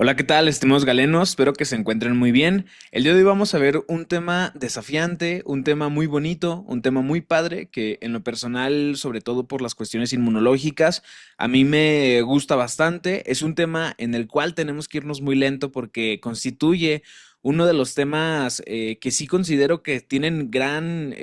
Hola, ¿qué tal, estimados galenos? Espero que se encuentren muy bien. El día de hoy vamos a ver un tema desafiante, un tema muy bonito, un tema muy padre, que en lo personal, sobre todo por las cuestiones inmunológicas, a mí me gusta bastante. Es un tema en el cual tenemos que irnos muy lento porque constituye uno de los temas que sí considero que tienen gran,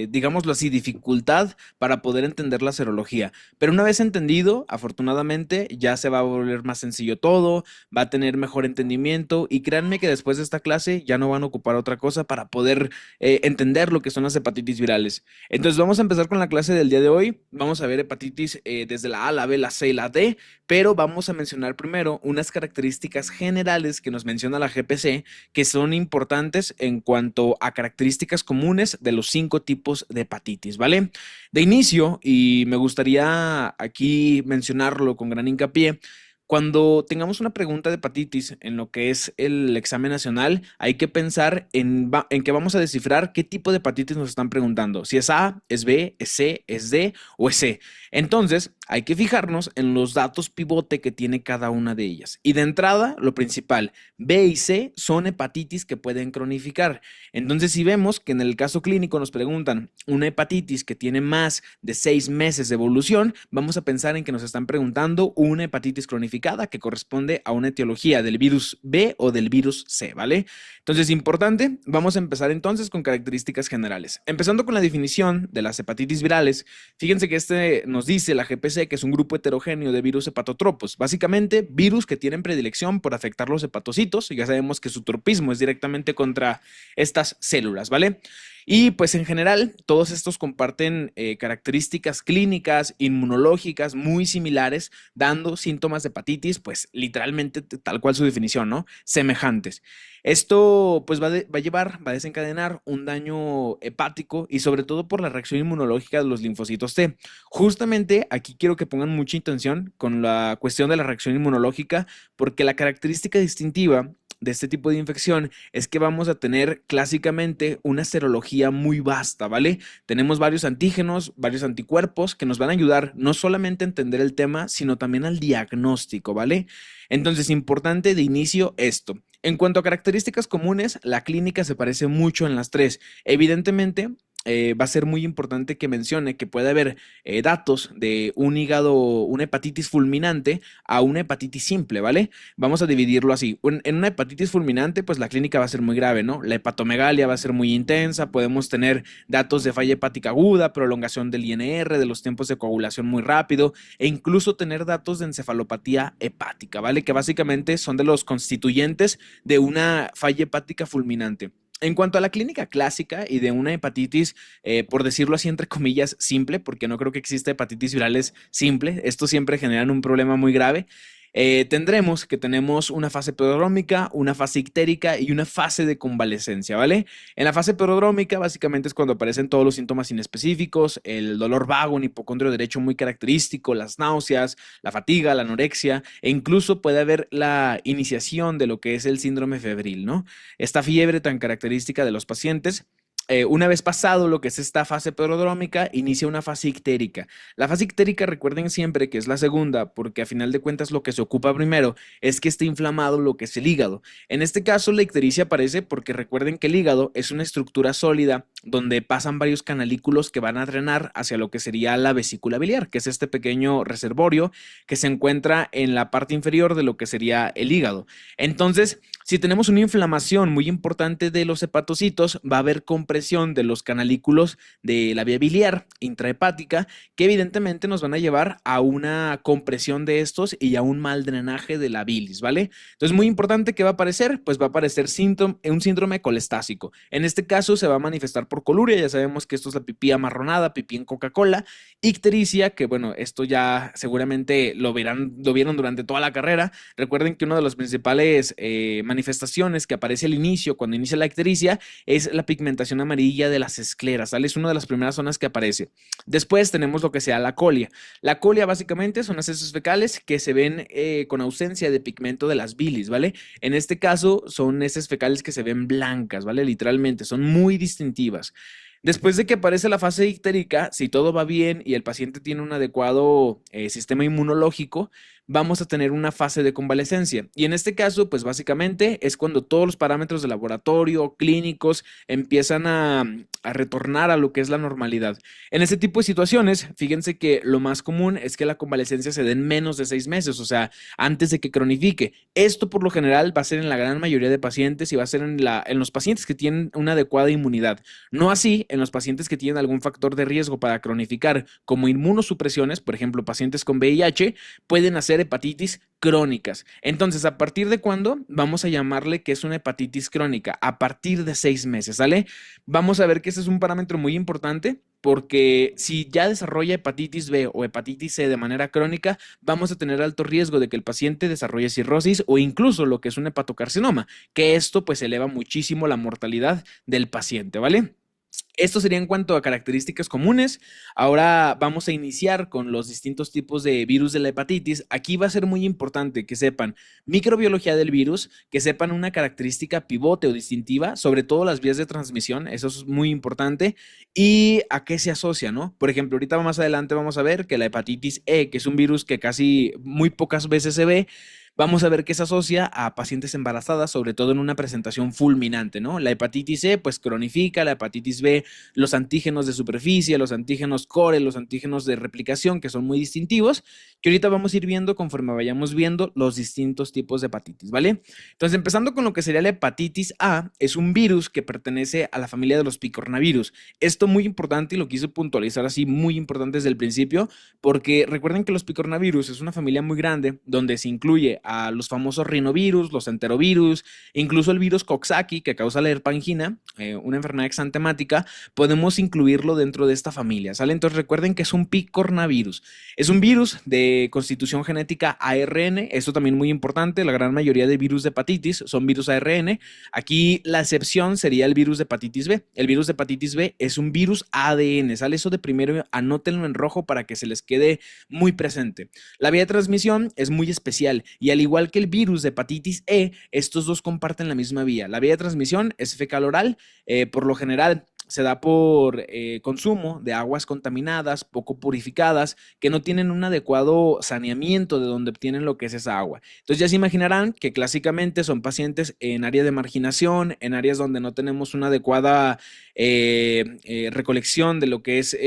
digámoslo así, dificultad para poder entender la serología. Pero una vez entendido, afortunadamente, ya se va a volver más sencillo todo, va a tener mejor entendimiento y créanme que después de esta clase ya no van a ocupar otra cosa para poder entender lo que son las hepatitis virales. Entonces vamos a empezar con la clase del día de hoy. Vamos a ver hepatitis desde la A, la B, la C y la D, pero vamos a mencionar primero unas características generales que nos menciona la GPC que son importantes en cuanto a características comunes de los 5 tipos de hepatitis, ¿vale? De inicio, y me gustaría aquí mencionarlo con gran hincapié, cuando tengamos una pregunta de hepatitis en lo que es el examen nacional, hay que pensar en que vamos a descifrar qué tipo de hepatitis nos están preguntando. Si es A, es B, es C, es D o es C. Entonces, hay que fijarnos en los datos pivote que tiene cada una de ellas. Y de entrada, lo principal, B y C son hepatitis que pueden cronificar. Entonces, si vemos que en el caso clínico nos preguntan una hepatitis que tiene más de 6 meses de evolución, vamos a pensar en que nos están preguntando una hepatitis cronificada que corresponde a una etiología del virus B o del virus C, ¿vale? Entonces, importante, vamos a empezar entonces con características generales. Empezando con la definición de las hepatitis virales, fíjense que este nos dice la GPC que es un grupo heterogéneo de virus hepatotropos, básicamente virus que tienen predilección por afectar los hepatocitos, y ya sabemos que su tropismo es directamente contra estas células, ¿vale? Y pues en general, todos estos comparten características clínicas, inmunológicas muy similares, dando síntomas de hepatitis, pues literalmente tal cual su definición, ¿no? Semejantes. Esto pues va a desencadenar un daño hepático y sobre todo por la reacción inmunológica de los linfocitos T. Justamente aquí quiero que pongan mucha atención con la cuestión de la reacción inmunológica, porque la característica distintiva de este tipo de infección es que vamos a tener clásicamente una serología muy vasta, ¿vale? Tenemos varios antígenos, varios anticuerpos que nos van a ayudar no solamente a entender el tema, sino también al diagnóstico, ¿vale? Entonces, importante de inicio esto. En cuanto a características comunes, la clínica se parece mucho en las tres. Evidentemente, va a ser muy importante que mencione que puede haber datos de un hígado, una hepatitis fulminante a una hepatitis simple, ¿vale? Vamos a dividirlo así. En una hepatitis fulminante, pues la clínica va a ser muy grave, ¿no? La hepatomegalia va a ser muy intensa, podemos tener datos de falla hepática aguda, prolongación del INR, de los tiempos de coagulación muy rápido, e incluso tener datos de encefalopatía hepática, ¿vale? Que básicamente son de los constituyentes de una falla hepática fulminante. En cuanto a la clínica clásica y de una hepatitis, por decirlo así, entre comillas, simple, porque no creo que exista hepatitis virales simple, estos siempre generan un problema muy grave. Tendremos que tenemos una fase prodrómica, una fase ictérica y una fase de convalescencia, ¿vale? En la fase prodrómica básicamente es cuando aparecen todos los síntomas inespecíficos, el dolor vago, un hipocondrio derecho muy característico, las náuseas, la fatiga, la anorexia e incluso puede haber la iniciación de lo que es el síndrome febril, ¿no? Esta fiebre tan característica de los pacientes. Una vez pasado lo que es esta fase prodrómica, inicia una fase ictérica. La fase ictérica, recuerden siempre que es la segunda, porque a final de cuentas lo que se ocupa primero es que esté inflamado lo que es el hígado. En este caso, la ictericia aparece porque recuerden que el hígado es una estructura sólida donde pasan varios canalículos que van a drenar hacia lo que sería la vesícula biliar, que es este pequeño reservorio que se encuentra en la parte inferior de lo que sería el hígado. Entonces, si tenemos una inflamación muy importante de los hepatocitos, va a haber compresión de los canalículos de la vía biliar intrahepática, que evidentemente nos van a llevar a una compresión de estos y a un mal drenaje de la bilis, ¿vale? Entonces, muy importante, ¿qué va a aparecer? Pues va a aparecer un síndrome colestásico. En este caso se va a manifestar por coluria, ya sabemos que esto es la pipí amarronada, pipí en Coca-Cola, ictericia, que bueno, esto ya seguramente lo vieron durante toda la carrera. Recuerden que uno de los principales manifestaciones que aparece al inicio, cuando inicia la ictericia, es la pigmentación amarilla de las escleras, ¿vale? Es una de las primeras zonas que aparece. Después tenemos lo que sea la colia. La colia básicamente son las heces fecales que se ven con ausencia de pigmento de las bilis, ¿vale? En este caso son heces fecales que se ven blancas, ¿vale? Literalmente, son muy distintivas. Después de que aparece la fase ictérica, si todo va bien y el paciente tiene un adecuado sistema inmunológico, vamos a tener una fase de convalecencia. Y en este caso, pues básicamente es cuando todos los parámetros de laboratorio, clínicos, empiezan a retornar a lo que es la normalidad. En este tipo de situaciones, fíjense que lo más común es que la convalecencia se dé en menos de 6 meses, o sea, antes de que cronifique. Esto por lo general va a ser en la gran mayoría de pacientes y va a ser en los pacientes que tienen una adecuada inmunidad. No así en los pacientes que tienen algún factor de riesgo para cronificar, como inmunosupresiones, por ejemplo, pacientes con VIH, pueden hacer hepatitis crónicas. Entonces, ¿a partir de cuándo? Vamos a llamarle que es una hepatitis crónica, a partir de 6 meses, ¿sale? Vamos a ver que ese es un parámetro muy importante porque si ya desarrolla hepatitis B o hepatitis C de manera crónica, vamos a tener alto riesgo de que el paciente desarrolle cirrosis o incluso lo que es un hepatocarcinoma, que esto pues eleva muchísimo la mortalidad del paciente, ¿vale? Esto sería en cuanto a características comunes. Ahora vamos a iniciar con los distintos tipos de virus de la hepatitis. Aquí va a ser muy importante que sepan microbiología del virus, que sepan una característica pivote o distintiva, sobre todo las vías de transmisión, eso es muy importante, y a qué se asocia, ¿no? Por ejemplo, ahorita más adelante vamos a ver que la hepatitis E, que es un virus que casi muy pocas veces se ve, vamos a ver que se asocia a pacientes embarazadas, sobre todo en una presentación fulminante, ¿no? La hepatitis C, pues cronifica, la hepatitis B, los antígenos de superficie, los antígenos core, los antígenos de replicación, que son muy distintivos, que ahorita vamos a ir viendo conforme vayamos viendo los distintos tipos de hepatitis, ¿vale? Entonces, empezando con lo que sería la hepatitis A, es un virus que pertenece a la familia de los picornavirus. Esto muy importante y lo quise puntualizar así, muy importante desde el principio, porque recuerden que los picornavirus es una familia muy grande donde se incluye a los famosos rinovirus, los enterovirus, incluso el virus Coxsackie que causa la herpangina, una enfermedad exantemática, podemos incluirlo dentro de esta familia, ¿sale? Entonces recuerden que es un picornavirus. Es un virus de constitución genética ARN, esto también muy importante, la gran mayoría de virus de hepatitis son virus ARN. Aquí la excepción sería el virus de hepatitis B. El virus de hepatitis B es un virus ADN, ¿sale? Eso de primero anótenlo en rojo para que se les quede muy presente. La vía de transmisión es muy especial y al igual que el virus de hepatitis E, estos dos comparten la misma vía. La vía de transmisión es fecal oral, por lo general se da por consumo de aguas contaminadas, poco purificadas, que no tienen un adecuado saneamiento de donde obtienen lo que es esa agua. Entonces ya se imaginarán que clásicamente son pacientes en área de marginación, en áreas donde no tenemos una adecuada recolección de lo que es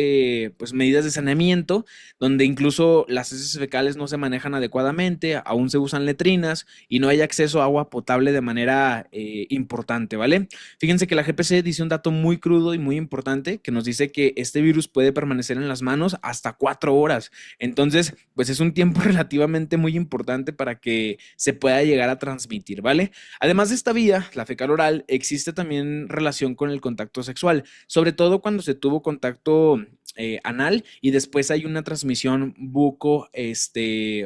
pues medidas de saneamiento, donde incluso las heces fecales no se manejan adecuadamente, aún se usan letrinas y no hay acceso a agua potable de manera importante, ¿vale? Fíjense que la GPC dice un dato muy crudo y muy importante que nos dice que este virus puede permanecer en las manos hasta 4 horas. Entonces, pues es un tiempo relativamente muy importante para que se pueda llegar a transmitir, ¿vale? Además de esta vía, la fecal oral, existe también relación con el contacto sexual, sobre todo cuando se tuvo contacto anal y después hay una transmisión buco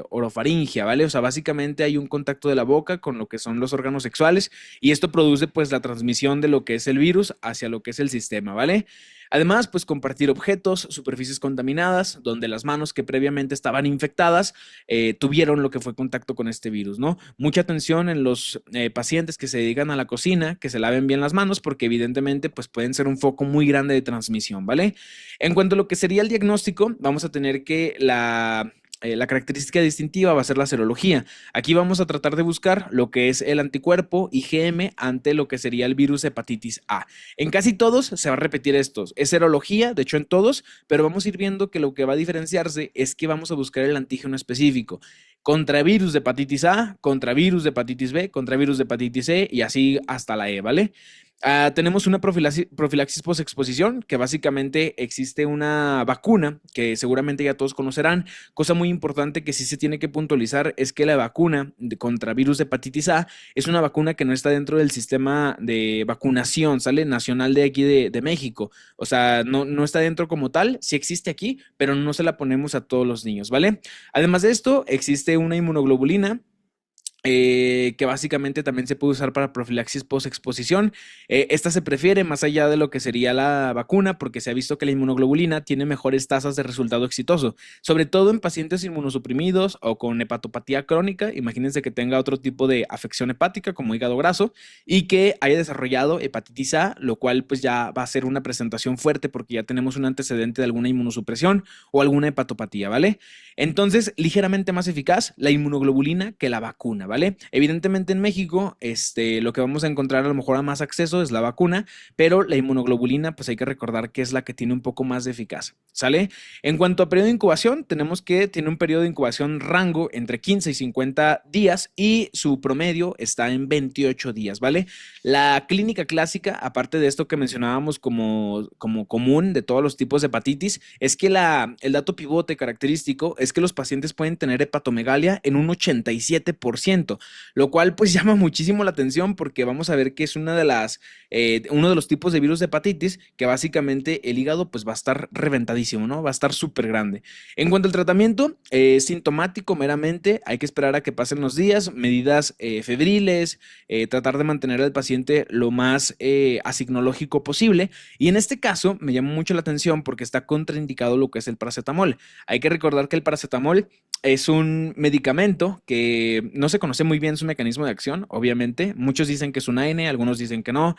orofaringia, ¿vale? O sea, básicamente hay un contacto de la boca con lo que son los órganos sexuales y esto produce pues la transmisión de lo que es el virus hacia lo que es el sistema, ¿vale? Además, pues compartir objetos, superficies contaminadas, donde las manos que previamente estaban infectadas tuvieron lo que fue contacto con este virus, ¿no? Mucha atención en los pacientes que se dedican a la cocina, que se laven bien las manos, porque evidentemente pues pueden ser un foco muy grande de transmisión, ¿vale? En cuanto a lo que sería el diagnóstico, vamos a tener que la característica distintiva va a ser la serología. Aquí vamos a tratar de buscar lo que es el anticuerpo IgM ante lo que sería el virus hepatitis A. En casi todos se va a repetir estos. Es serología, de hecho en todos, pero vamos a ir viendo que lo que va a diferenciarse es que vamos a buscar el antígeno específico. Contra virus de hepatitis A, contra virus de hepatitis B, contra virus de hepatitis C y así hasta la E, ¿vale? Tenemos una profilaxis post-exposición, que básicamente existe una vacuna que seguramente ya todos conocerán. Cosa muy importante que sí se tiene que puntualizar es que la vacuna contra virus de hepatitis A es una vacuna que no está dentro del sistema de vacunación, ¿sale? Nacional de aquí de México. O sea, no está dentro como tal, sí existe aquí, pero no se la ponemos a todos los niños, ¿vale? Además de esto, existe una inmunoglobulina que básicamente también se puede usar para profilaxis post-exposición. Esta se prefiere más allá de lo que sería la vacuna porque se ha visto que la inmunoglobulina tiene mejores tasas de resultado exitoso, sobre todo en pacientes inmunosuprimidos o con hepatopatía crónica. Imagínense que tenga otro tipo de afección hepática como hígado graso y que haya desarrollado hepatitis A, lo cual pues ya va a ser una presentación fuerte porque ya tenemos un antecedente de alguna inmunosupresión o alguna hepatopatía, ¿vale? Entonces, ligeramente más eficaz la inmunoglobulina que la vacuna, ¿vale? Evidentemente en México, lo que vamos a encontrar a lo mejor a más acceso es la vacuna, pero la inmunoglobulina, pues hay que recordar que es la que tiene un poco más de eficacia, ¿sale? En cuanto a periodo de incubación, tenemos que tiene un periodo de incubación rango entre 15 y 50 días y su promedio está en 28 días, ¿vale? La clínica clásica, aparte de esto que mencionábamos como común de todos los tipos de hepatitis, es que el dato pivote característico es que los pacientes pueden tener hepatomegalia en un 87%, lo cual pues llama muchísimo la atención porque vamos a ver que es uno de los tipos de virus de hepatitis que básicamente el hígado pues va a estar reventadísimo, ¿no? Va a estar súper grande. En cuanto al tratamiento, sintomático meramente, hay que esperar a que pasen los días, medidas febriles, tratar de mantener al paciente lo más asinológico posible. Y en este caso me llama mucho la atención porque está contraindicado lo que es el paracetamol. Hay que recordar que el paracetamol es un medicamento que no se conoce muy bien su mecanismo de acción, obviamente. Muchos dicen que es un AN, algunos dicen que no.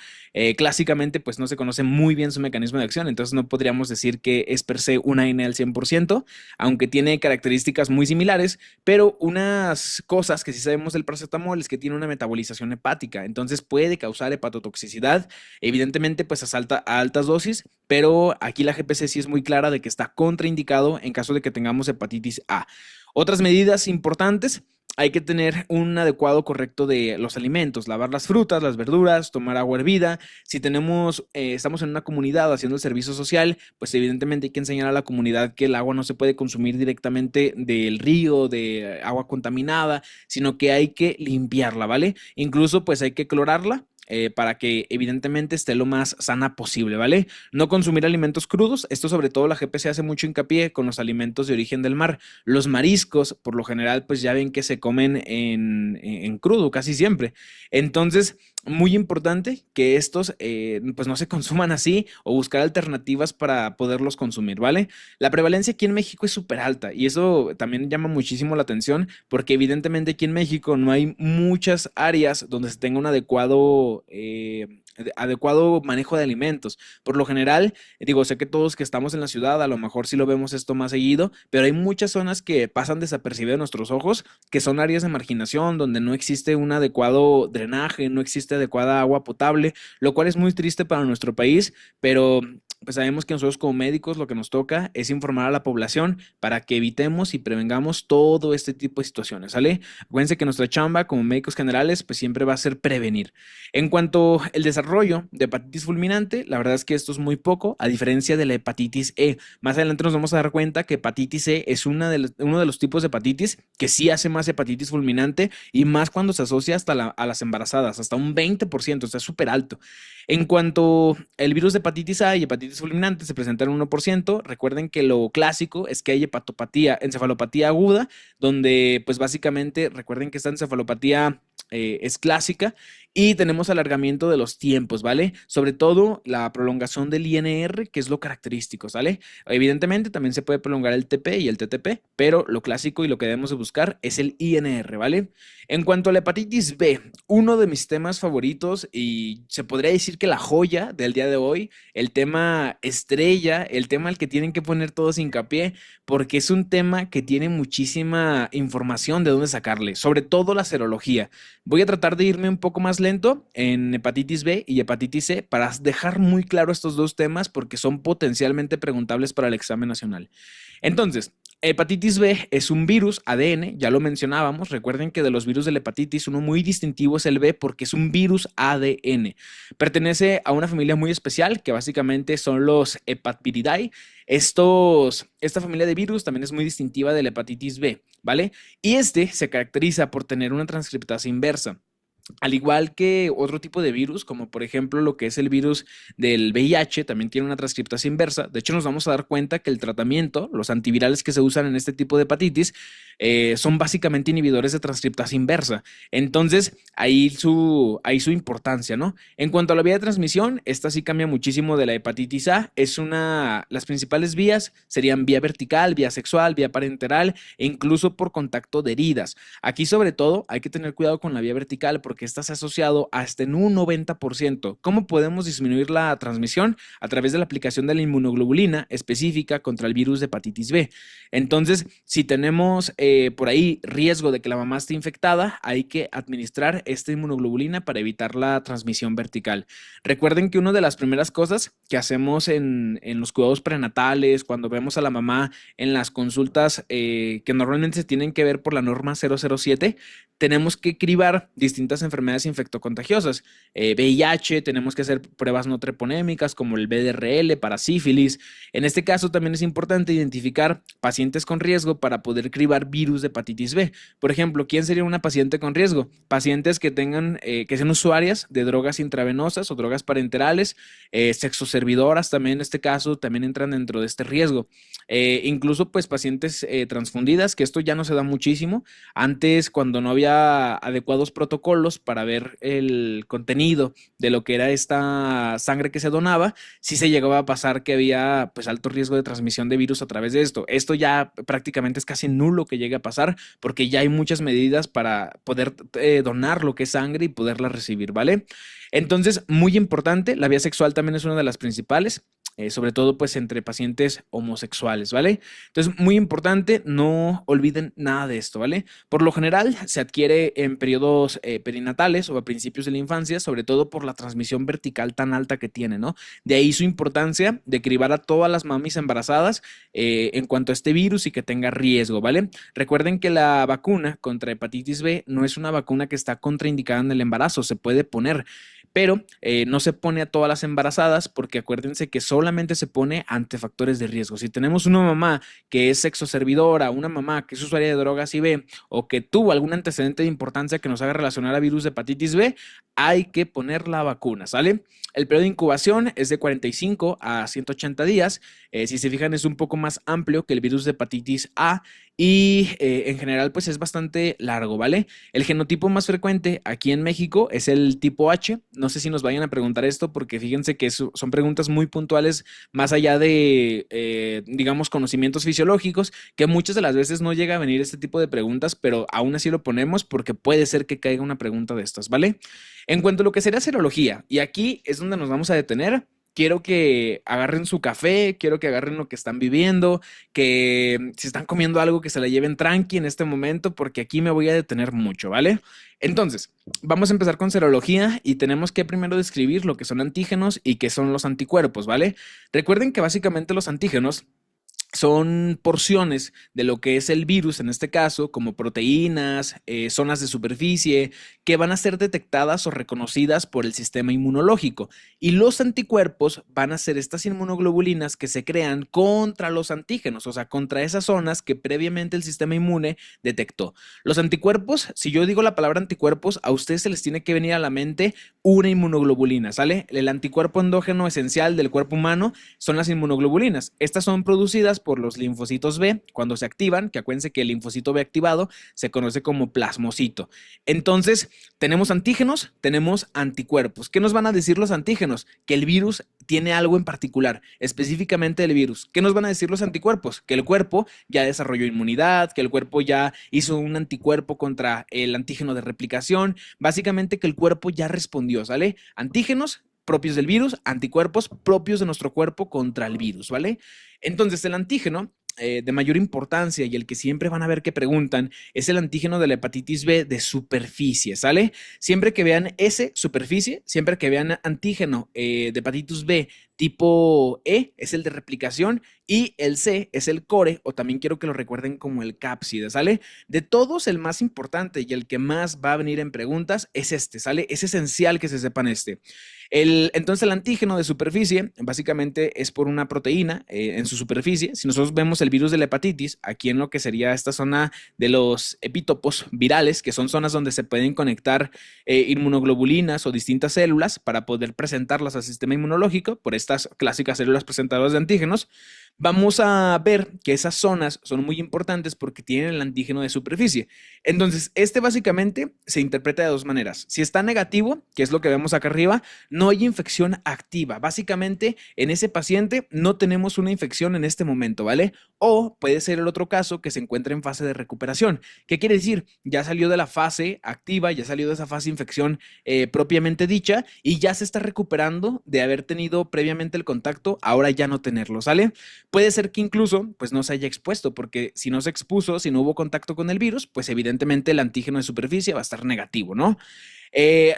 Clásicamente, pues no se conoce muy bien su mecanismo de acción, entonces no podríamos decir que es per se un AN al 100%, aunque tiene características muy similares, pero unas cosas que sí sabemos del paracetamol es que tiene una metabolización hepática, entonces puede causar hepatotoxicidad, evidentemente pues a altas dosis, pero aquí la GPC sí es muy clara de que está contraindicado en caso de que tengamos hepatitis A. Otras medidas importantes, hay que tener un adecuado correcto de los alimentos, lavar las frutas, las verduras, tomar agua hervida. Si estamos en una comunidad haciendo el servicio social, pues evidentemente hay que enseñar a la comunidad que el agua no se puede consumir directamente del río, de agua contaminada, sino que hay que limpiarla, ¿vale? Incluso pues hay que clorarla para que evidentemente esté lo más sana posible, ¿vale? No consumir alimentos crudos, esto sobre todo la GPC hace mucho hincapié con los alimentos de origen del mar. Los mariscos, por lo general, pues ya ven que se comen en crudo casi siempre. Entonces, muy importante que estos pues no se consuman así o buscar alternativas para poderlos consumir, ¿vale? La prevalencia aquí en México es súper alta y eso también llama muchísimo la atención porque evidentemente aquí en México no hay muchas áreas donde se tenga un adecuado manejo de alimentos. Por lo general, digo, sé que todos que estamos en la ciudad a lo mejor sí lo vemos esto más seguido, pero hay muchas zonas que pasan desapercibidas a nuestros ojos, que son áreas de marginación donde no existe un adecuado drenaje, no existe adecuada agua potable, lo cual es muy triste para nuestro país, pero pues sabemos que nosotros como médicos lo que nos toca es informar a la población para que evitemos y prevengamos todo este tipo de situaciones, ¿sale? Acuérdense que nuestra chamba como médicos generales pues siempre va a ser prevenir. En cuanto al desarrollo de hepatitis fulminante, la verdad es que esto es muy poco, a diferencia de la hepatitis E. Más adelante nos vamos a dar cuenta que hepatitis E es uno de los tipos de hepatitis que sí hace más hepatitis fulminante y más cuando se asocia a las embarazadas, hasta un 20%, está súper alto. En cuanto el virus de hepatitis A y hepatitis fulminante se presentan en 1%, recuerden que lo clásico es que hay encefalopatía aguda, donde pues básicamente recuerden que esta encefalopatía es clásica y tenemos alargamiento de los tiempos, ¿vale? Sobre todo la prolongación del INR, que es lo característico, ¿sale? Evidentemente también se puede prolongar el TP y el TTP, pero lo clásico y lo que debemos de buscar es el INR, ¿vale? En cuanto a la hepatitis B, uno de mis temas favoritos y se podría decir que la joya del día de hoy, el tema estrella, el tema al que tienen que poner todos hincapié, porque es un tema que tiene muchísima información de dónde sacarle, sobre todo la serología. Voy a tratar de irme un poco más lento en hepatitis B y hepatitis C para dejar muy claro estos dos temas porque son potencialmente preguntables para el examen nacional. Entonces, hepatitis B es un virus ADN, ya lo mencionábamos. Recuerden que de los virus de la hepatitis, uno muy distintivo es el B porque es un virus ADN. Pertenece a una familia muy especial que básicamente son los Hepatviridae. Esta familia de virus también es muy distintiva de la hepatitis B, ¿vale? Y se caracteriza por tener una transcriptasa inversa. Al igual que otro tipo de virus, como por ejemplo lo que es el virus del VIH, también tiene una transcriptasa inversa. De hecho, nos vamos a dar cuenta que el tratamiento, los antivirales que se usan en este tipo de hepatitis, son básicamente inhibidores de transcriptasa inversa. Entonces, ahí su importancia, ¿no? En cuanto a la vía de transmisión, esta sí cambia muchísimo de la hepatitis A. Las principales vías serían vía vertical, vía sexual, vía parenteral e incluso por contacto de heridas. Aquí sobre todo hay que tener cuidado con la vía vertical porque esta se ha asociado hasta en un 90%. ¿Cómo podemos disminuir la transmisión? A través de la aplicación de la inmunoglobulina específica contra el virus de hepatitis B. Entonces, si tenemos por ahí riesgo de que la mamá esté infectada, hay que administrar esta inmunoglobulina para evitar la transmisión vertical. Recuerden que una de las primeras cosas que hacemos en los cuidados prenatales, cuando vemos a la mamá en las consultas que normalmente se tienen que ver por la norma 007, tenemos que cribar distintas enfermedades infectocontagiosas. VIH, tenemos que hacer pruebas no treponémicas como el VDRL para sífilis. En este caso también es importante identificar pacientes con riesgo para poder cribar virus de hepatitis B. Por ejemplo, ¿quién sería una paciente con riesgo? Pacientes que tengan, que sean usuarias de drogas intravenosas o drogas parenterales, sexoservidoras también en este caso también entran dentro de este riesgo. Incluso pues pacientes transfundidas, que esto ya no se da muchísimo. Antes, cuando no había adecuados protocolos para ver el contenido de lo que era esta sangre que se donaba, sí se llegaba a pasar que había pues alto riesgo de transmisión de virus a través de esto. Esto ya prácticamente es casi nulo que llegue a pasar porque ya hay muchas medidas para poder donar lo que es sangre y poderla recibir, ¿vale? Entonces, muy importante, la vía sexual también es una de las principales. Sobre todo pues entre pacientes homosexuales, ¿vale? Entonces, muy importante, no olviden nada de esto, ¿vale? Por lo general, se adquiere en periodos perinatales o a principios de la infancia, sobre todo por la transmisión vertical tan alta que tiene, ¿no? De ahí su importancia de cribar a todas las mamis embarazadas en cuanto a este virus y que tenga riesgo, ¿vale? Recuerden que la vacuna contra hepatitis B no es una vacuna que está contraindicada en el embarazo, se puede poner, pero no se pone a todas las embarazadas porque acuérdense que solamente se pone ante factores de riesgo. Si tenemos una mamá que es sexoservidora, una mamá que es usuaria de drogas y B o que tuvo algún antecedente de importancia que nos haga relacionar a virus de hepatitis B, hay que poner la vacuna, ¿sale? El periodo de incubación es de 45 a 180 días. Si se fijan, es un poco más amplio que el virus de hepatitis A y en general pues es bastante largo, ¿vale? El genotipo más frecuente aquí en México es el tipo H. No sé si nos vayan a preguntar esto porque fíjense que son preguntas muy puntuales más allá de, digamos, conocimientos fisiológicos, que muchas de las veces no llega a venir este tipo de preguntas, pero aún así lo ponemos porque puede ser que caiga una pregunta de estas, ¿vale? En cuanto a lo que sería serología, y aquí es donde nos vamos a detener. Quiero que agarren su café, quiero que agarren lo que están viviendo, que si están comiendo algo que se la lleven tranqui en este momento, porque aquí me voy a detener mucho, ¿vale? Entonces, vamos a empezar con serología y tenemos que primero describir lo que son antígenos y qué son los anticuerpos, ¿vale? Recuerden que básicamente los antígenos son porciones de lo que es el virus, en este caso, como proteínas, zonas de superficie, que van a ser detectadas o reconocidas por el sistema inmunológico. Y los anticuerpos van a ser estas inmunoglobulinas que se crean contra los antígenos, o sea, contra esas zonas que previamente el sistema inmune detectó. Los anticuerpos, si yo digo la palabra anticuerpos, a ustedes se les tiene que venir a la mente una inmunoglobulina, ¿sale? El anticuerpo endógeno esencial del cuerpo humano son las inmunoglobulinas. Estas son producidas por los linfocitos B cuando se activan, que acuérdense que el linfocito B activado se conoce como plasmocito. Entonces, tenemos antígenos, tenemos anticuerpos. ¿Qué nos van a decir los antígenos? Que el virus tiene algo en particular, específicamente el virus. ¿Qué nos van a decir los anticuerpos? Que el cuerpo ya desarrolló inmunidad, que el cuerpo ya hizo un anticuerpo contra el antígeno de replicación, básicamente que el cuerpo ya respondió, ¿sale? Antígenos propios del virus, anticuerpos propios de nuestro cuerpo contra el virus, ¿vale? Entonces, el antígeno de mayor importancia y el que siempre van a ver que preguntan es el antígeno de la hepatitis B de superficie, ¿sale? Siempre que vean ese superficie, siempre que vean antígeno de hepatitis B tipo E es el de replicación y el C es el core, o también quiero que lo recuerden como el cápside, ¿sale? De todos, el más importante y el que más va a venir en preguntas es este, ¿sale? Es esencial que se sepan este. Entonces, el antígeno de superficie básicamente es por una proteína en su superficie. Si nosotros vemos el virus de la hepatitis, aquí en lo que sería esta zona de los epítopos virales, que son zonas donde se pueden conectar inmunoglobulinas o distintas células para poder presentarlas al sistema inmunológico por estas clásicas células presentadoras de antígenos, vamos a ver que esas zonas son muy importantes porque tienen el antígeno de superficie. Entonces, este básicamente se interpreta de dos maneras. Si está negativo, que es lo que vemos acá arriba, no hay infección activa. Básicamente, en ese paciente no tenemos una infección en este momento, ¿vale? O puede ser el otro caso que se encuentra en fase de recuperación. ¿Qué quiere decir? Ya salió de la fase activa, ya salió de esa fase de infección propiamente dicha y ya se está recuperando de haber tenido previamente el contacto, ahora ya no tenerlo, ¿sale? Puede ser que incluso pues no se haya expuesto, porque si no se expuso, si no hubo contacto con el virus, pues evidentemente el antígeno de superficie va a estar negativo, ¿no?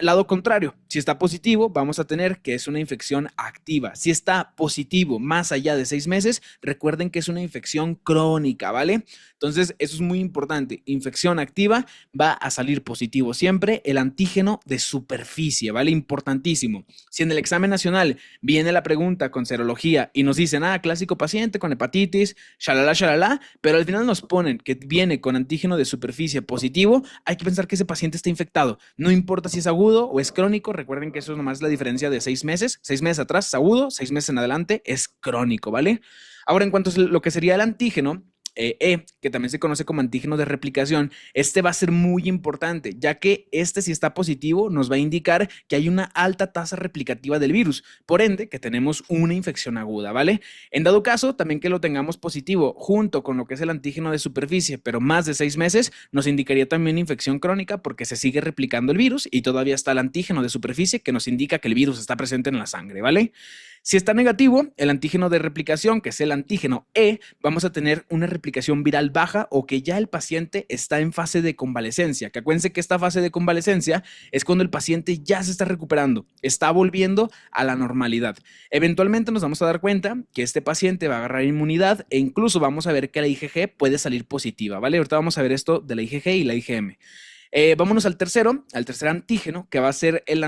Lado contrario, si está positivo, vamos a tener que es una infección activa. Si está positivo más allá de 6 meses, recuerden que es una infección crónica, ¿vale? Entonces, eso es muy importante. Infección activa va a salir positivo siempre el antígeno de superficie, ¿vale? Importantísimo. Si en el examen nacional viene la pregunta con serología y nos dicen, clásico paciente con hepatitis, shalala, shalala, pero al final nos ponen que viene con antígeno de superficie positivo, hay que pensar que ese paciente está infectado. No importa si es agudo o es crónico, recuerden que eso es nomás la diferencia de 6 meses. 6 meses atrás es agudo, 6 meses en adelante es crónico, ¿vale? Ahora, en cuanto a lo que sería el antígeno, que también se conoce como antígeno de replicación, este va a ser muy importante, ya que este, si está positivo, nos va a indicar que hay una alta tasa replicativa del virus, por ende, que tenemos una infección aguda, ¿vale? En dado caso, también que lo tengamos positivo junto con lo que es el antígeno de superficie, pero más de 6 meses, nos indicaría también infección crónica porque se sigue replicando el virus y todavía está el antígeno de superficie que nos indica que el virus está presente en la sangre, ¿vale? Si está negativo, el antígeno de replicación, que es el antígeno E, vamos a tener una replicación viral baja o que ya el paciente está en fase de convalecencia. Que acuérdense que esta fase de convalecencia es cuando el paciente ya se está recuperando, está volviendo a la normalidad. Eventualmente nos vamos a dar cuenta que este paciente va a agarrar inmunidad e incluso vamos a ver que la IgG puede salir positiva, ¿vale? Ahorita vamos a ver esto de la IgG y la IgM. Vámonos al tercer antígeno, que va a ser el el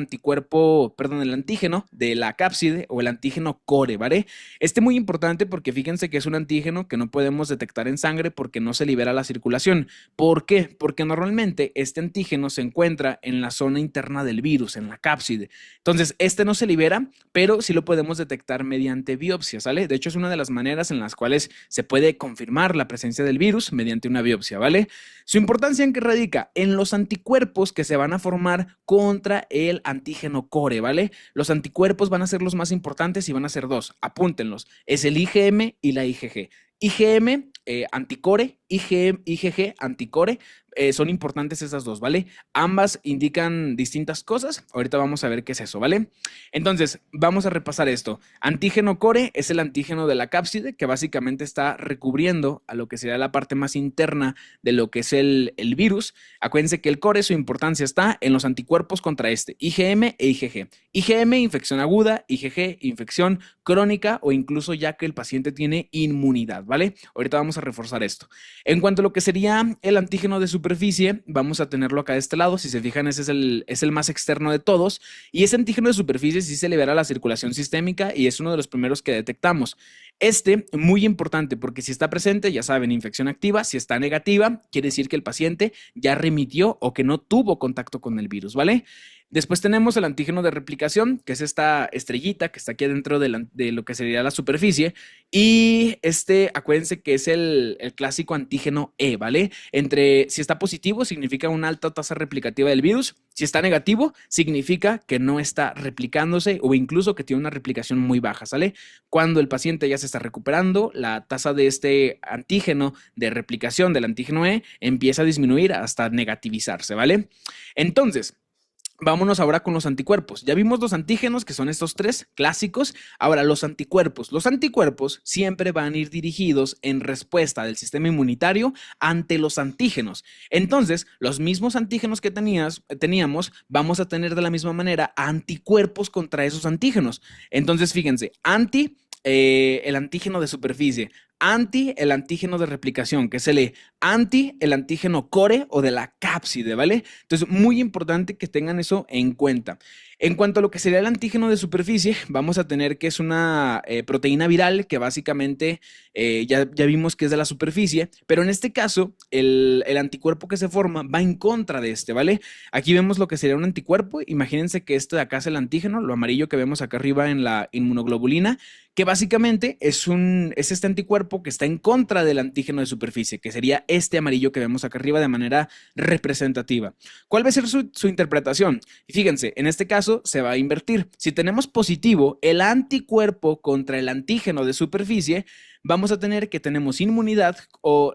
antígeno de la cápside o el antígeno core, ¿vale? Este es muy importante porque fíjense que es un antígeno que no podemos detectar en sangre porque no se libera a la circulación. ¿Por qué? Porque normalmente este antígeno se encuentra en la zona interna del virus, en la cápside. Entonces, este no se libera, pero sí lo podemos detectar mediante biopsia, ¿vale? De hecho, es una de las maneras en las cuales se puede confirmar la presencia del virus mediante una biopsia, ¿vale? Su importancia en qué radica en los anticuerpos que se van a formar contra el antígeno core, ¿vale? Los anticuerpos van a ser los más importantes y van a ser dos, apúntenlos, es el IgM y la IgG. IgM anticore, IgG anticore, son importantes esas dos, ¿vale? Ambas indican distintas cosas, ahorita vamos a ver qué es eso, ¿vale? Entonces, vamos a repasar esto. Antígeno core es el antígeno de la cápside que básicamente está recubriendo a lo que sería la parte más interna de lo que es el virus. Acuérdense que el core, su importancia está en los anticuerpos contra este, IgM e IgG. IgM, infección aguda, IgG, infección crónica o incluso ya que el paciente tiene inmunidad, ¿vale? Ahorita vamos a reforzar esto. En cuanto a lo que sería el antígeno de superficie, vamos a tenerlo acá de este lado. Si se fijan, ese es el más externo de todos. Y ese antígeno de superficie sí se libera a la circulación sistémica y es uno de los primeros que detectamos. Este, muy importante, porque si está presente, ya saben, infección activa. Si está negativa, quiere decir que el paciente ya remitió o que no tuvo contacto con el virus, ¿vale? Después tenemos el antígeno de replicación, que es esta estrellita que está aquí adentro de lo que sería la superficie. Y acuérdense que es el clásico antígeno E, ¿vale? Si está positivo, significa una alta tasa replicativa del virus. Si está negativo, significa que no está replicándose o incluso que tiene una replicación muy baja, ¿sale? Cuando el paciente ya se está recuperando, la tasa de este antígeno de replicación del antígeno E empieza a disminuir hasta negativizarse, ¿vale? Entonces, Vámonos ahora con los anticuerpos. Ya vimos los antígenos, que son estos tres clásicos. Ahora, los anticuerpos. Los anticuerpos siempre van a ir dirigidos en respuesta del sistema inmunitario ante los antígenos. Entonces, los mismos antígenos que teníamos, vamos a tener de la misma manera anticuerpos contra esos antígenos. Entonces, fíjense, el antígeno de superficie, el antígeno de replicación, que es el el antígeno core o de la cápside, ¿vale? Entonces, muy importante que tengan eso en cuenta. En cuanto a lo que sería el antígeno de superficie, vamos a tener que es una proteína viral que básicamente ya vimos que es de la superficie, pero en este caso el anticuerpo que se forma va en contra de este, ¿vale? Aquí vemos lo que sería un anticuerpo. Imagínense que este de acá es el antígeno, lo amarillo que vemos acá arriba en la inmunoglobulina, que básicamente es este anticuerpo que está en contra del antígeno de superficie, que sería este amarillo que vemos acá arriba de manera representativa. ¿Cuál va a ser su interpretación? Y fíjense, en este caso se va a invertir. Si tenemos positivo el anticuerpo contra el antígeno de superficie, vamos a tener que tenemos inmunidad o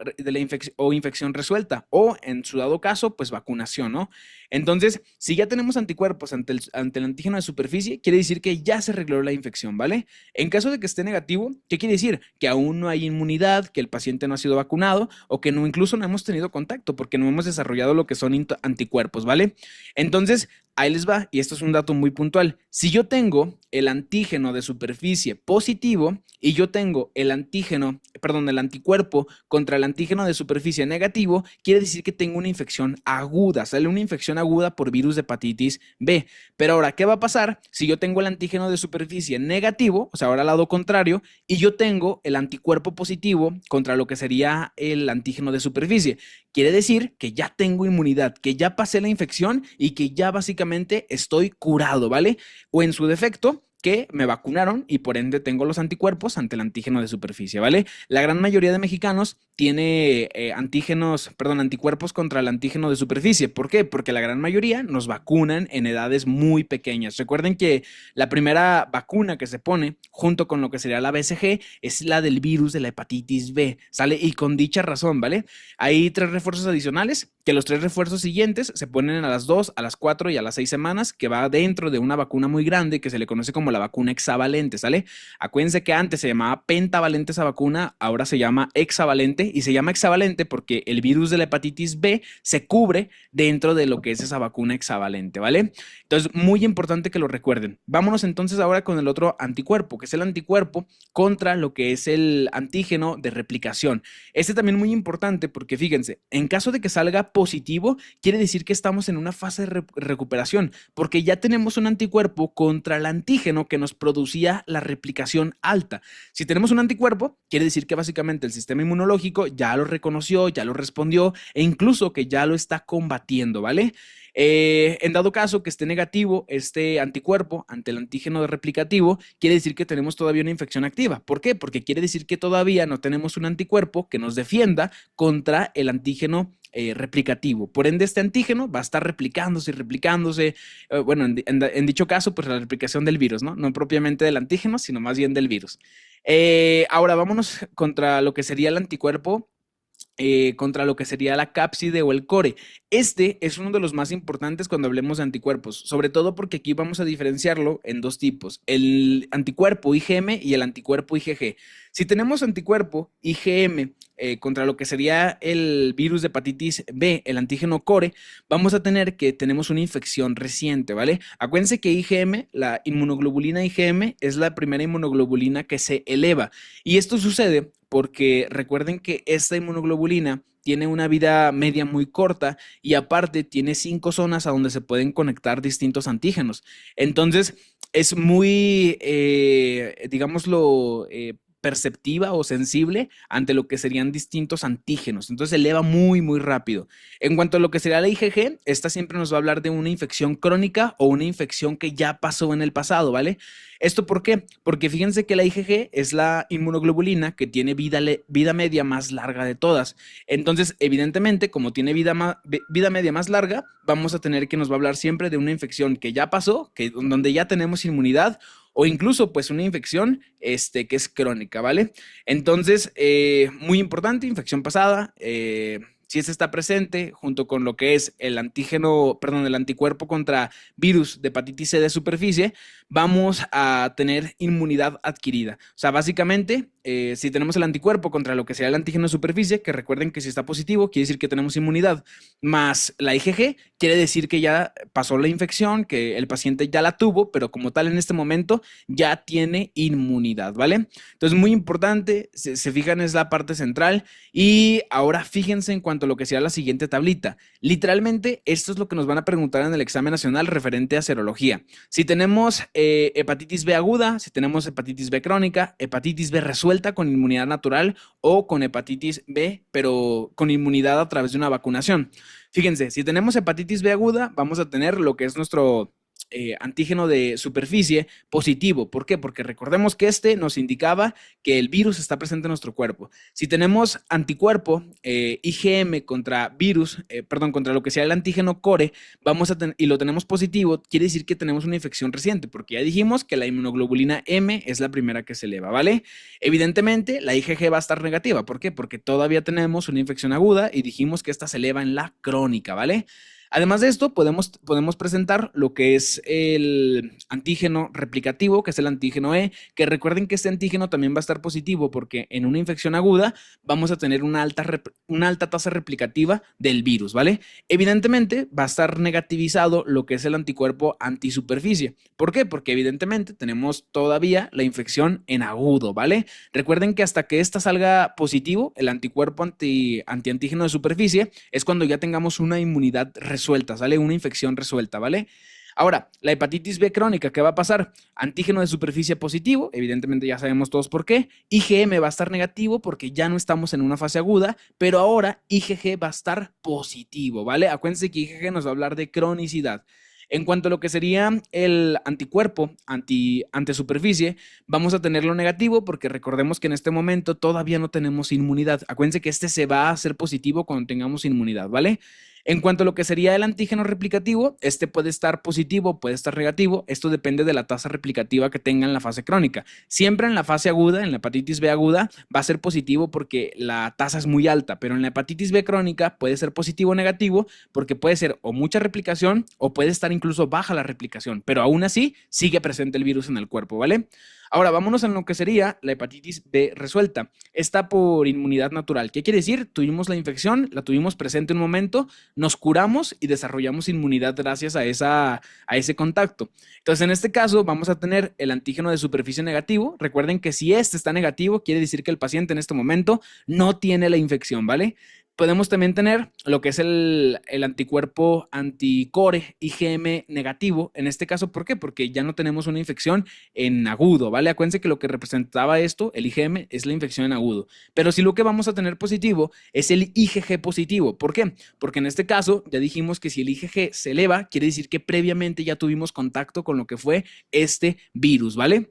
infección resuelta, o en su dado caso, pues vacunación, ¿no? Entonces, si ya tenemos anticuerpos ante el antígeno de superficie, quiere decir que ya se arregló la infección, ¿vale? En caso de que esté negativo, ¿qué quiere decir? Que aún no hay inmunidad, que el paciente no ha sido vacunado o que no, incluso no hemos tenido contacto porque no hemos desarrollado lo que son anticuerpos, ¿vale? Entonces, ahí les va, y esto es un dato muy puntual. Si yo tengo el antígeno de superficie positivo y yo tengo el anticuerpo contra el antígeno de superficie negativo, quiere decir que tengo una infección aguda, sale una infección aguda por virus de hepatitis B. Pero ahora, ¿qué va a pasar si yo tengo el antígeno de superficie negativo, o sea, ahora al lado contrario, y yo tengo el anticuerpo positivo contra lo que sería el antígeno de superficie? Quiere decir que ya tengo inmunidad, que ya pasé la infección y que ya básicamente estoy curado, ¿vale? O en su defecto, que me vacunaron y por ende tengo los anticuerpos ante el antígeno de superficie, ¿vale? La gran mayoría de mexicanos tiene anticuerpos contra el antígeno de superficie. ¿Por qué? Porque la gran mayoría nos vacunan en edades muy pequeñas. Recuerden que la primera vacuna que se pone junto con lo que sería la BCG es la del virus de la hepatitis B, ¿sale? Y con dicha razón, ¿vale? Hay 3 refuerzos adicionales, que los 3 refuerzos siguientes se ponen a las 2, a las 4 y a las 6 semanas, que va dentro de una vacuna muy grande que se le conoce como la vacuna hexavalente, ¿sale? Acuérdense que antes se llamaba pentavalente esa vacuna, ahora se llama hexavalente, y se llama hexavalente porque el virus de la hepatitis B se cubre dentro de lo que es esa vacuna hexavalente, ¿vale? Entonces, muy importante que lo recuerden. Vámonos entonces ahora con el otro anticuerpo, que es el anticuerpo contra lo que es el antígeno de replicación. Este también muy importante porque fíjense, en caso de que salga positivo, quiere decir que estamos en una fase de recuperación, porque ya tenemos un anticuerpo contra el antígeno que nos producía la replicación alta. Si tenemos un anticuerpo, quiere decir que básicamente el sistema inmunológico ya lo reconoció, ya lo respondió e incluso que ya lo está combatiendo, ¿vale? En dado caso que esté negativo este anticuerpo ante el antígeno de replicativo, quiere decir que tenemos todavía una infección activa. ¿Por qué? Porque quiere decir que todavía no tenemos un anticuerpo que nos defienda contra el antígeno replicativo. Por ende, este antígeno va a estar replicándose y replicándose. Bueno, en dicho caso, pues la replicación del virus, ¿no? No propiamente del antígeno, sino más bien del virus. Ahora vámonos contra lo que sería el anticuerpo contra lo que sería la cápside o el core. Este es uno de los más importantes cuando hablemos de anticuerpos, sobre todo porque aquí vamos a diferenciarlo en 2 tipos, el anticuerpo IgM y el anticuerpo IgG. Si tenemos anticuerpo IgM contra lo que sería el virus de hepatitis B, el antígeno core, vamos a tener que tenemos una infección reciente, ¿vale? Acuérdense que IgM, la inmunoglobulina IgM, es la primera inmunoglobulina que se eleva. Y esto sucede porque recuerden que esta inmunoglobulina tiene una vida media muy corta y aparte tiene 5 zonas a donde se pueden conectar distintos antígenos. Entonces es muy, digámoslo, perceptiva o sensible ante lo que serían distintos antígenos. Entonces se eleva muy, muy rápido. En cuanto a lo que sería la IgG, esta siempre nos va a hablar de una infección crónica o una infección que ya pasó en el pasado, ¿vale? ¿Esto por qué? Porque fíjense que la IgG es la inmunoglobulina que tiene vida media más larga de todas. Entonces, evidentemente, como tiene vida media más larga, vamos a tener que nos va a hablar siempre de una infección que ya pasó, donde ya tenemos inmunidad, o incluso pues una infección que es crónica, ¿vale? Entonces, muy importante, infección pasada, si este está presente, junto con lo que es el el anticuerpo contra virus de hepatitis C de superficie, vamos a tener inmunidad adquirida. O sea, básicamente, si tenemos el anticuerpo contra lo que sea el antígeno de superficie, que recuerden que si está positivo, quiere decir que tenemos inmunidad, más la IgG, quiere decir que ya pasó la infección, que el paciente ya la tuvo, pero como tal en este momento ya tiene inmunidad, ¿vale? Entonces, muy importante, se fijan, es la parte central. Y ahora fíjense en cuanto a lo que sea la siguiente tablita. Literalmente, esto es lo que nos van a preguntar en el examen nacional referente a serología. Si tenemos hepatitis B aguda, si tenemos hepatitis B crónica, hepatitis B resuelta con inmunidad natural o con hepatitis B, pero con inmunidad a través de una vacunación. Fíjense, si tenemos hepatitis B aguda, vamos a tener lo que es nuestro antígeno de superficie positivo. ¿Por qué? Porque recordemos que este nos indicaba que el virus está presente en nuestro cuerpo. Si tenemos anticuerpo IgM contra virus, contra lo que sea el antígeno core, y lo tenemos positivo, quiere decir que tenemos una infección reciente, porque ya dijimos que la inmunoglobulina M es la primera que se eleva, ¿vale? Evidentemente, la IgG va a estar negativa. ¿Por qué? Porque todavía tenemos una infección aguda y dijimos que esta se eleva en la crónica, ¿vale? Además de esto, podemos presentar lo que es el antígeno replicativo, que es el antígeno E, que recuerden que este antígeno también va a estar positivo porque en una infección aguda vamos a tener una alta tasa replicativa del virus, ¿vale? Evidentemente va a estar negativizado lo que es el anticuerpo antisuperficie. ¿Por qué? Porque evidentemente tenemos todavía la infección en agudo, ¿vale? Recuerden que hasta que esta salga positivo, el anticuerpo antiantígeno de superficie, es cuando ya tengamos una inmunidad resuelta, ¿sale? Una infección resuelta, ¿vale? Ahora, la hepatitis B crónica, ¿qué va a pasar? Antígeno de superficie positivo, evidentemente ya sabemos todos por qué. IgM va a estar negativo porque ya no estamos en una fase aguda, pero ahora IgG va a estar positivo, ¿vale? Acuérdense que IgG nos va a hablar de cronicidad. En cuanto a lo que sería el anticuerpo ante superficie, vamos a tenerlo negativo porque recordemos que en este momento todavía no tenemos inmunidad. Acuérdense que este se va a hacer positivo cuando tengamos inmunidad, ¿vale? En cuanto a lo que sería el antígeno replicativo, este puede estar positivo, puede estar negativo. Esto depende de la tasa replicativa que tenga en la fase crónica. Siempre en la fase aguda, en la hepatitis B aguda, va a ser positivo porque la tasa es muy alta, pero en la hepatitis B crónica puede ser positivo o negativo porque puede ser o mucha replicación o puede estar incluso baja la replicación, pero aún así sigue presente el virus en el cuerpo, ¿vale? Ahora, vámonos en lo que sería la hepatitis B resuelta. Está por inmunidad natural. ¿Qué quiere decir? Tuvimos la infección, la tuvimos presente un momento, nos curamos y desarrollamos inmunidad gracias a ese contacto. Entonces, en este caso, vamos a tener el antígeno de superficie negativo. Recuerden que si este está negativo, quiere decir que el paciente en este momento no tiene la infección, ¿vale? Podemos también tener lo que es el anticuerpo anticore IgM negativo. En este caso, ¿por qué? Porque ya no tenemos una infección en agudo, ¿vale? Acuérdense que lo que representaba esto, el IgM, es la infección en agudo. Pero si lo que vamos a tener positivo es el IgG positivo. ¿Por qué? Porque en este caso ya dijimos que si el IgG se eleva, quiere decir que previamente ya tuvimos contacto con lo que fue este virus, ¿vale?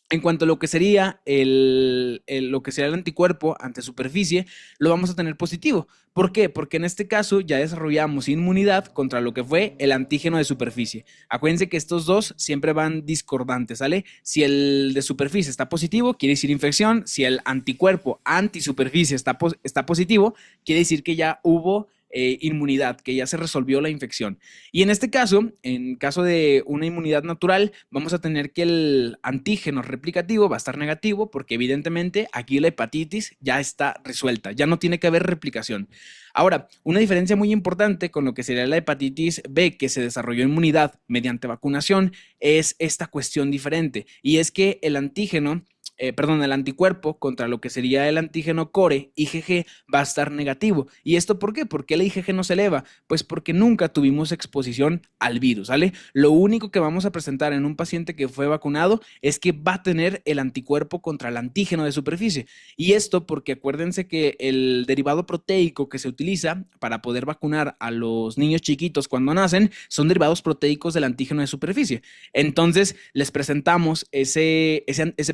En cuanto a lo que sería lo que sería el anticuerpo ante superficie, lo vamos a tener positivo. ¿Por qué? Porque en este caso ya desarrollamos inmunidad contra lo que fue el antígeno de superficie. Acuérdense que estos dos siempre van discordantes, ¿sale? Si el de superficie está positivo, quiere decir infección. Si el anticuerpo antisuperficie está positivo, quiere decir que ya hubo inmunidad, que ya se resolvió la infección. Y en este caso, en caso de una inmunidad natural, vamos a tener que el antígeno replicativo va a estar negativo porque evidentemente aquí la hepatitis ya está resuelta, ya no tiene que haber replicación. Ahora, una diferencia muy importante con lo que sería la hepatitis B, que se desarrolló inmunidad mediante vacunación, es esta cuestión diferente, y es que el anticuerpo contra lo que sería el antígeno core, IgG, va a estar negativo. ¿Y esto por qué? ¿Por qué la IgG no se eleva? Pues porque nunca tuvimos exposición al virus, ¿vale? Lo único que vamos a presentar en un paciente que fue vacunado es que va a tener el anticuerpo contra el antígeno de superficie. Y esto porque acuérdense que el derivado proteico que se utiliza para poder vacunar a los niños chiquitos cuando nacen son derivados proteicos del antígeno de superficie. Entonces les presentamos ese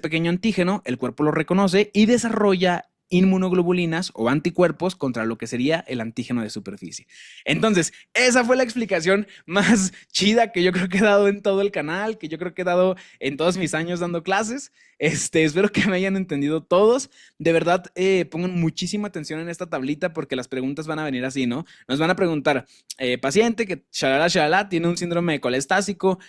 pequeño antígeno, el cuerpo lo reconoce y desarrolla inmunoglobulinas o anticuerpos contra lo que sería el antígeno de superficie. Entonces, esa fue la explicación más chida que yo creo que he dado en todo el canal, que yo creo que he dado en todos mis años dando clases. Espero que me hayan entendido todos. De verdad, pongan muchísima atención en esta tablita porque las preguntas van a venir así, ¿no? Nos van a preguntar, paciente que shalala, tiene un síndrome colestásico,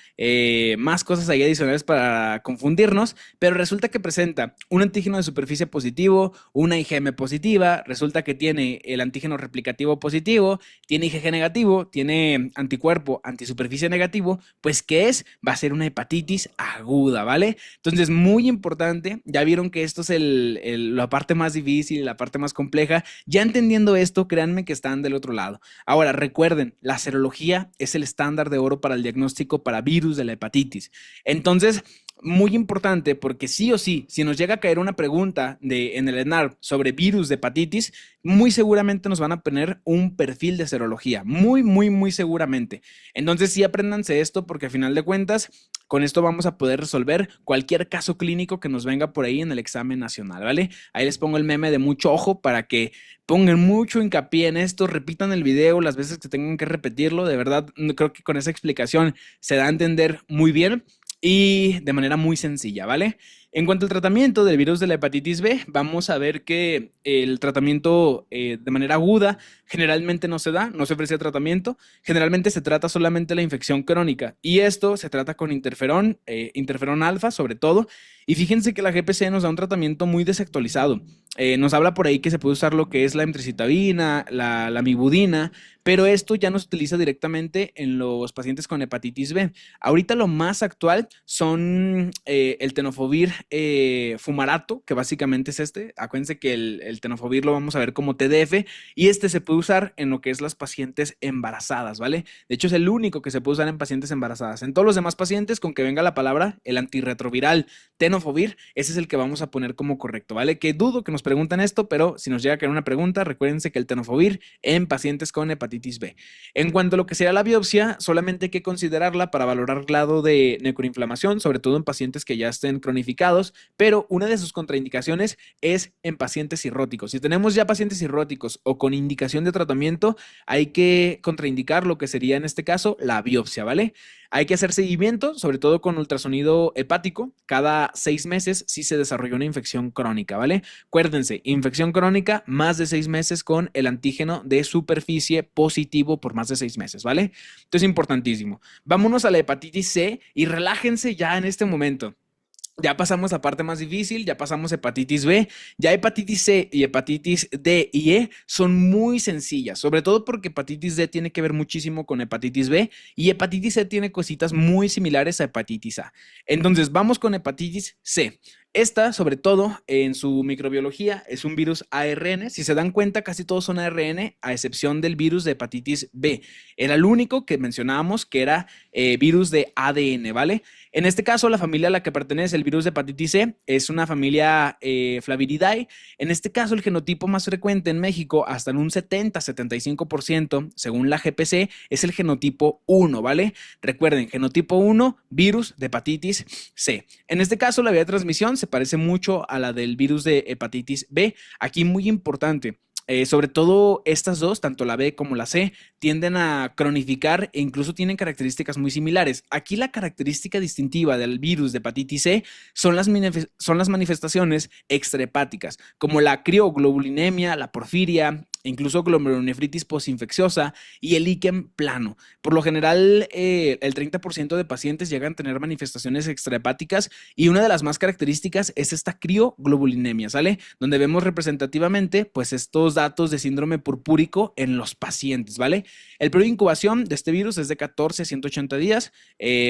más cosas ahí adicionales para confundirnos, pero resulta que presenta un antígeno de superficie positivo, una IgM positiva, resulta que tiene el antígeno replicativo positivo, tiene IgG negativo, tiene anticuerpo antisuperficie negativo, pues ¿qué es? Va a ser una hepatitis aguda, ¿vale? Entonces, muy importante, ya vieron que esto es la parte más difícil, la parte más compleja. Ya entendiendo esto, créanme que están del otro lado. Ahora, recuerden, la serología es el estándar de oro para el diagnóstico para virus de la hepatitis. Entonces, muy importante porque sí o sí, si nos llega a caer una pregunta en el ENAR sobre virus de hepatitis, muy seguramente nos van a poner un perfil de serología, muy seguramente. Entonces sí apréndanse esto porque al final de cuentas, con esto vamos a poder resolver cualquier caso clínico que nos venga por ahí en el examen nacional, ¿vale? Ahí les pongo el meme de mucho ojo para que pongan mucho hincapié en esto, repitan el video las veces que tengan que repetirlo, de verdad creo que con esa explicación se da a entender muy bien y de manera muy sencilla, ¿vale? En cuanto al tratamiento del virus de la hepatitis B, vamos a ver que el tratamiento de manera aguda generalmente no se da, no se ofrece tratamiento, generalmente se trata solamente la infección crónica y esto se trata con interferón, interferón alfa sobre todo, y fíjense que la GPC nos da un tratamiento muy desactualizado. Nos habla por ahí que se puede usar lo que es la emtricitabina, la amibudina, pero esto ya no se utiliza directamente en los pacientes con hepatitis B. Ahorita lo más actual son el tenofovir fumarato, que básicamente es este. Acuérdense que el tenofovir lo vamos a ver como TDF y este se puede usar en lo que es las pacientes embarazadas, ¿vale? De hecho es el único que se puede usar en pacientes embarazadas. En todos los demás pacientes, con que venga la palabra, el antirretroviral tenofovir, ese es el que vamos a poner como correcto, ¿vale? Que dudo que nos preguntan esto, pero si nos llega a caer una pregunta, recuérdense que el tenofovir en pacientes con hepatitis B. En cuanto a lo que sea la biopsia, solamente hay que considerarla para valorar el grado de necroinflamación, sobre todo en pacientes que ya estén cronificados, pero una de sus contraindicaciones es en pacientes cirróticos. Si tenemos ya pacientes cirróticos o con indicación de tratamiento, hay que contraindicar lo que sería en este caso la biopsia, ¿vale? Hay que hacer seguimiento, sobre todo con ultrasonido hepático, cada 6 meses si se desarrolló una infección crónica, ¿vale? Acuérdense, infección crónica, más de 6 meses con el antígeno de superficie positivo por más de 6 meses, ¿vale? Entonces, importantísimo. Vámonos a la hepatitis C y relájense ya en este momento. Ya pasamos la parte más difícil, ya pasamos hepatitis B, ya hepatitis C y hepatitis D y E son muy sencillas, sobre todo porque hepatitis D tiene que ver muchísimo con hepatitis B y hepatitis C tiene cositas muy similares a hepatitis A. Entonces vamos con hepatitis C. Esta, sobre todo en su microbiología, es un virus ARN. Si se dan cuenta, casi todos son ARN, a excepción del virus de hepatitis B. Era el único que mencionábamos que era virus de ADN, ¿vale? En este caso, la familia a la que pertenece el virus de hepatitis C es una familia Flaviridae. En este caso, el genotipo más frecuente en México, hasta en un 70-75%, según la GPC, es el genotipo 1, ¿vale? Recuerden, genotipo 1, virus de hepatitis C. En este caso, la vía de transmisión se parece mucho a la del virus de hepatitis B. Aquí muy importante, sobre todo estas dos, tanto la B como la C, tienden a cronificar e incluso tienen características muy similares. Aquí la característica distintiva del virus de hepatitis C son las manifestaciones extrahepáticas, como la crioglobulinemia, la porfiria, incluso glomerulonefritis postinfecciosa y el íquem plano. Por lo general, el 30% de pacientes llegan a tener manifestaciones extrahepáticas y una de las más características es esta crioglobulinemia, ¿sale? Donde vemos representativamente pues estos datos de síndrome purpúrico en los pacientes, ¿vale? El periodo de incubación de este virus es de 14 a 180 días,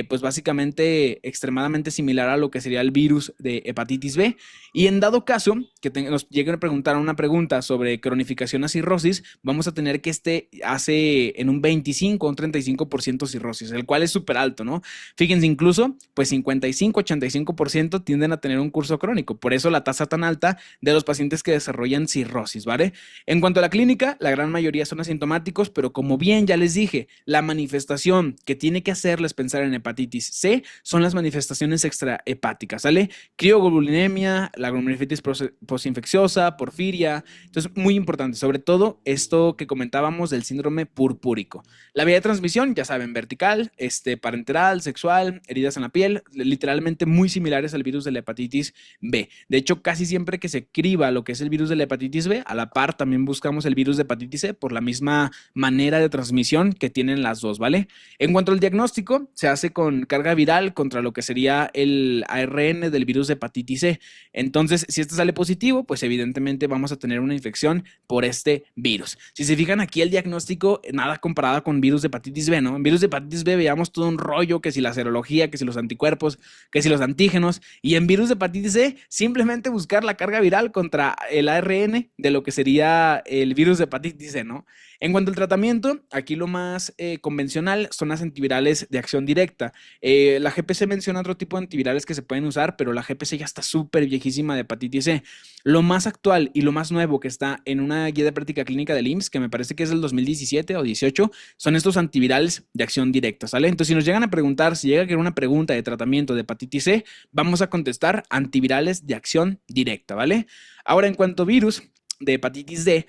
pues básicamente extremadamente similar a lo que sería el virus de hepatitis B. Y en dado caso que nos lleguen a preguntar una pregunta sobre cronificación así cirrosis, vamos a tener que este hace en un 25 o un 35% cirrosis, el cual es súper alto, ¿no? Fíjense, incluso, pues 55-85% tienden a tener un curso crónico, por eso la tasa tan alta de los pacientes que desarrollan cirrosis, ¿vale? En cuanto a la clínica, la gran mayoría son asintomáticos, pero como bien ya les dije, la manifestación que tiene que hacerles pensar en hepatitis C son las manifestaciones extrahepáticas, ¿sale? Crioglobulinemia, la glomerulitis postinfecciosa, porfiria. Entonces, muy importante, sobre todo esto que comentábamos del síndrome purpúrico. La vía de transmisión, ya saben, vertical, parenteral, sexual, heridas en la piel, literalmente muy similares al virus de la hepatitis B. De hecho, casi siempre que se criba lo que es el virus de la hepatitis B, a la par también buscamos el virus de hepatitis C por la misma manera de transmisión que tienen las dos, ¿vale? En cuanto al diagnóstico, se hace con carga viral contra lo que sería el ARN del virus de hepatitis C. Entonces, si este sale positivo, pues evidentemente vamos a tener una infección por este virus. Si se fijan aquí, el diagnóstico, nada comparado con virus de hepatitis B, ¿no? En virus de hepatitis B veíamos todo un rollo, que si la serología, que si los anticuerpos, que si los antígenos, y en virus de hepatitis C, simplemente buscar la carga viral contra el ARN de lo que sería el virus de hepatitis C, ¿no? En cuanto al tratamiento, aquí lo más convencional son las antivirales de acción directa. La GPC menciona otro tipo de antivirales que se pueden usar, pero la GPC ya está súper viejísima de hepatitis C. Lo más actual y lo más nuevo que está en una guía de práctica clínica del IMSS, que me parece que es del 2017 o 18, son estos antivirales de acción directa, ¿sale? Entonces, si nos llegan a preguntar, si llega a quedar una pregunta de tratamiento de hepatitis C, vamos a contestar antivirales de acción directa, ¿vale? Ahora, en cuanto a virus de hepatitis D,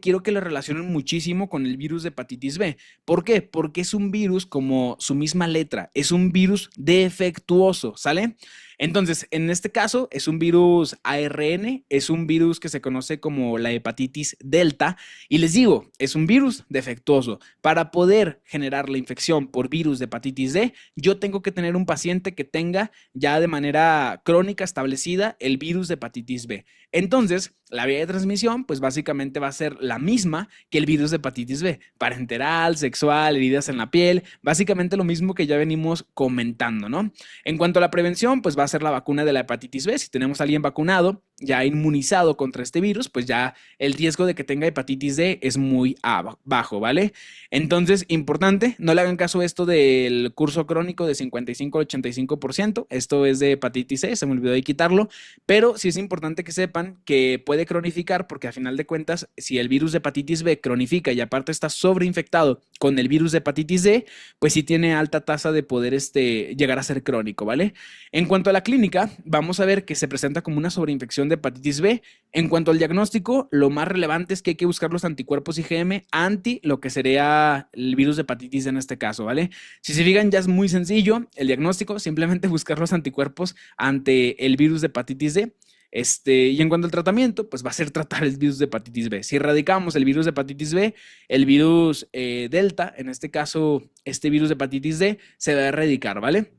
quiero que lo relacionen muchísimo con el virus de hepatitis B. ¿Por qué? Porque es un virus como su misma letra, es un virus defectuoso, ¿sale? Entonces, en este caso, es un virus ARN, es un virus que se conoce como la hepatitis delta, y les digo, es un virus defectuoso. Para poder generar la infección por virus de hepatitis D, yo tengo que tener un paciente que tenga ya de manera crónica establecida el virus de hepatitis B. Entonces, la vía de transmisión, pues básicamente va a ser la misma que el virus de hepatitis B, parenteral, sexual, heridas en la piel, básicamente lo mismo que ya venimos comentando, ¿no? En cuanto a la prevención, pues va a ser la vacuna de la hepatitis B. Si tenemos a alguien vacunado, ya inmunizado contra este virus, pues ya el riesgo de que tenga hepatitis D es muy bajo, ¿vale? Entonces, importante, no le hagan caso a esto del curso crónico de 55 al 85%, esto es de hepatitis C, se me olvidó de quitarlo, pero sí es importante que sepan que puede cronificar, porque a final de cuentas, si el virus de hepatitis B cronifica y aparte está sobreinfectado con el virus de hepatitis D, pues sí tiene alta tasa de poder llegar a ser crónico, ¿vale? En cuanto a la clínica, vamos a ver que se presenta como una sobreinfección de hepatitis B. En cuanto al diagnóstico, lo más relevante es que hay que buscar los anticuerpos IgM anti lo que sería el virus de hepatitis D en este caso, ¿vale? Si se fijan, ya es muy sencillo el diagnóstico, simplemente buscar los anticuerpos ante el virus de hepatitis D. Y en cuanto al tratamiento, pues va a ser tratar el virus de hepatitis B. Si erradicamos el virus de hepatitis B, el virus delta, en este caso, este virus de hepatitis D, se va a erradicar, ¿vale?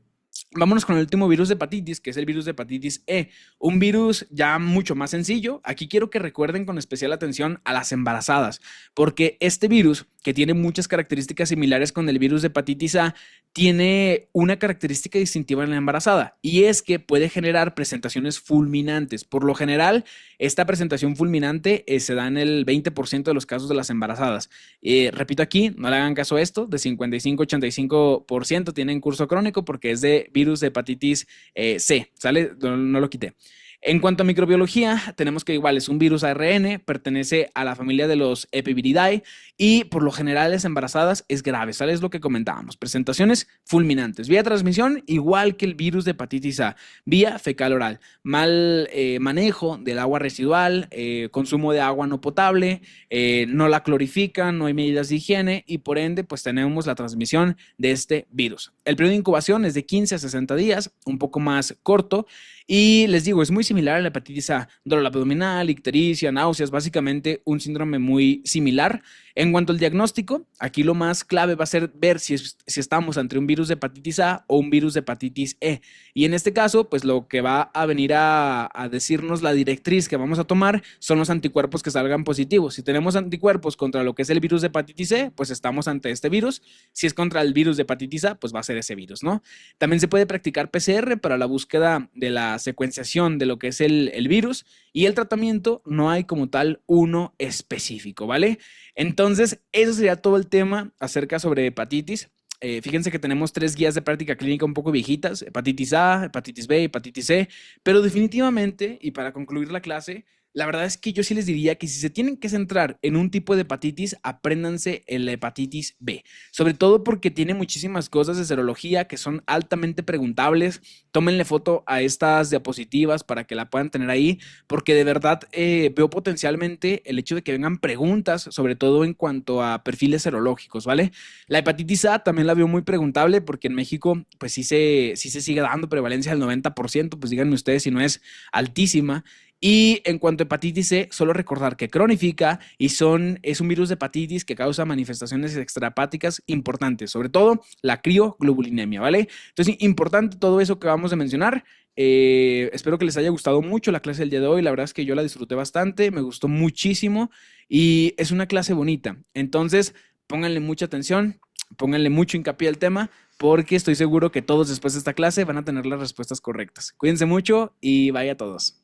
Vámonos con el último virus de hepatitis, que es el virus de hepatitis E. Un virus ya mucho más sencillo. Aquí quiero que recuerden con especial atención a las embarazadas, porque este virus, que tiene muchas características similares con el virus de hepatitis A, tiene una característica distintiva en la embarazada, y es que puede generar presentaciones fulminantes. Por lo general, esta presentación fulminante se da en el 20% de los casos de las embarazadas. Repito aquí, no le hagan caso a esto, de 55-85% tienen curso crónico porque es de virus de hepatitis C, ¿sale? No lo quité. En cuanto a microbiología, tenemos que igual es un virus ARN, pertenece a la familia de los Epiviridae y por lo general las embarazadas es grave, ¿sale? Es lo que comentábamos, presentaciones fulminantes. Vía de transmisión, igual que el virus de hepatitis A, vía fecal oral, mal manejo del agua residual, consumo de agua no potable, no la clorifican, no hay medidas de higiene y por ende pues tenemos la transmisión de este virus. El periodo de incubación es de 15 a 60 días, un poco más corto. Y les digo, es muy similar a la hepatitis A, dolor abdominal, ictericia, náuseas, básicamente un síndrome muy similar. En cuanto al diagnóstico, aquí lo más clave va a ser ver si estamos ante un virus de hepatitis A o un virus de hepatitis E. Y en este caso, pues lo que va a venir a decirnos la directriz que vamos a tomar son los anticuerpos que salgan positivos. Si tenemos anticuerpos contra lo que es el virus de hepatitis E, pues estamos ante este virus. Si es contra el virus de hepatitis A, pues va a ser ese virus, ¿no? También se puede practicar PCR para la búsqueda de la secuenciación de lo que es el virus, y el tratamiento no hay como tal uno específico, ¿vale? Entonces, eso sería todo el tema acerca sobre hepatitis. Fíjense que tenemos 3 guías de práctica clínica un poco viejitas: hepatitis A, hepatitis B, hepatitis C, pero definitivamente, y para concluir la clase, la verdad es que yo sí les diría que si se tienen que centrar en un tipo de hepatitis, apréndanse en la hepatitis B. Sobre todo porque tiene muchísimas cosas de serología que son altamente preguntables. Tómenle foto a estas diapositivas para que la puedan tener ahí, porque de verdad veo potencialmente el hecho de que vengan preguntas, sobre todo en cuanto a perfiles serológicos, ¿vale? La hepatitis A también la veo muy preguntable porque en México pues sí se sigue dando prevalencia del 90%, pues díganme ustedes si no es altísima. Y en cuanto a hepatitis C, solo recordar que cronifica y es un virus de hepatitis que causa manifestaciones extrahepáticas importantes, sobre todo la crioglobulinemia, ¿vale? Entonces, importante todo eso que vamos a mencionar. Espero que les haya gustado mucho la clase del día de hoy. La verdad es que yo la disfruté bastante, me gustó muchísimo y es una clase bonita. Entonces, pónganle mucha atención, pónganle mucho hincapié al tema, porque estoy seguro que todos después de esta clase van a tener las respuestas correctas. Cuídense mucho y vaya a todos.